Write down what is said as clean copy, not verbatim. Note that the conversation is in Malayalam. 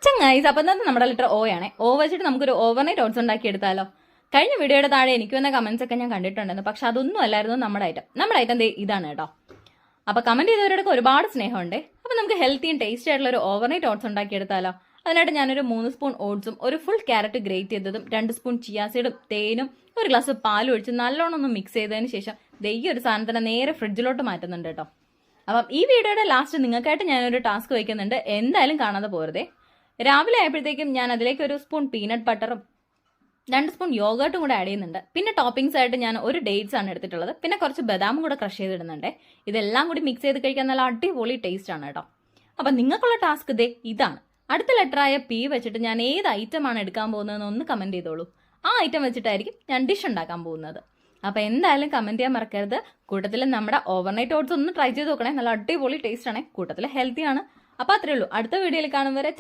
ചങ്ങായിസ്, അപ്പം തന്നെ നമ്മുടെ ലെറ്റർ O ആണ്. O വെച്ചിട്ട് നമുക്കൊരു ഓവർനൈറ്റ് ഓട്സ് ഉണ്ടാക്കി എടുത്താലോ? കഴിഞ്ഞ വീഡിയോയുടെ താഴെ എനിക്ക് വന്ന കമന്റ്സ് ഒക്കെ ഞാൻ കണ്ടിട്ടുണ്ടായിരുന്നു. പക്ഷെ അതൊന്നും അല്ലായിരുന്നു നമ്മുടെ ഐറ്റം. നമ്മുടെ ഐറ്റം ഇതാണ് കേട്ടോ. അപ്പൊ കമന്റ് ചെയ്തവരുടെ ഒരുപാട് സ്നേഹമുണ്ട്. അപ്പൊ നമുക്ക് ഹെൽത്തിയും ടേസ്റ്റി ആയിട്ടുള്ള ഒരു ഓവർനൈറ്റ് ഓട്സ് ഉണ്ടാക്കി എടുത്താലോ? അതിനായിട്ട് ഞാനൊരു 3 സ്പൂൺ ഓട്സും ഒരു ഫുൾ ക്യാരറ്റ് ഗ്രേറ്റ് ചെയ്തതും 2 സ്പൂൺ ചിയാസീഡും തേനും ഒരു ഗ്ലാസ് പാലും ഒഴിച്ച് നല്ലോണം ഒന്ന് മിക്സ് ചെയ്തതിന് ശേഷം ഈ ഒരു സാധനത്തിനെ നേരെ ഫ്രിഡ്ജിലോട്ട് മാറ്റുന്നുണ്ട് കേട്ടോ. അപ്പം ഈ വീഡിയോയുടെ ലാസ്റ്റ് നിങ്ങൾക്കായിട്ട് ഞാനൊരു ടാസ്ക് വയ്ക്കുന്നുണ്ട്. എന്തായാലും കാണാതെ പോരുതേ. രാവിലെ ആയപ്പോഴത്തേക്കും ഞാൻ അതിലേക്ക് ഒരു സ്പൂൺ പീനട്ട് ബട്ടറും 2 സ്പൂൺ യോഗർട്ടും കൂടെ ആഡ് ചെയ്യുന്നുണ്ട്. പിന്നെ ടോപ്പിംഗ്സ് ആയിട്ട് ഞാൻ ഒരു ഡേറ്റ്സ് ആണ് എടുത്തിട്ടുള്ളത്. പിന്നെ കുറച്ച് ബദാമും കൂടെ ക്രഷ് ചെയ്തിടുന്നുണ്ട്. ഇതെല്ലാം കൂടി മിക്സ് ചെയ്ത് കഴിക്കാൻ നല്ല അടിപൊളി ടേസ്റ്റ് ആണ് കേട്ടോ. അപ്പം നിങ്ങൾക്കുള്ള ടാസ്ക് ഇതാണ്. അടുത്ത ലെറ്ററായ P വെച്ചിട്ട് ഞാൻ ഏത് ഐറ്റം ആണ് എടുക്കാൻ പോകുന്നതെന്ന് ഒന്ന് കമന്റ് ചെയ്തോളൂ. ആ ഐറ്റം വെച്ചിട്ടായിരിക്കും ഞാൻ ഡിഷ് ഉണ്ടാക്കാൻ പോകുന്നത്. അപ്പം എന്തായാലും കമന്റ് ചെയ്യാൻ മറക്കരുത്. കൂട്ടത്തിൽ നമ്മുടെ ഓവർനൈറ്റ് ഓട്സ് ഒന്ന് ട്രൈ ചെയ്ത് നോക്കണേ. നല്ല അടിപൊളി ടേസ്റ്റ് ആണ്, കൂട്ടത്തിൽ ഹെൽത്തി ആണ്. അപ്പം അത്രേ ഉള്ളൂ. അടുത്ത വീഡിയോയിൽ കാണും വരെ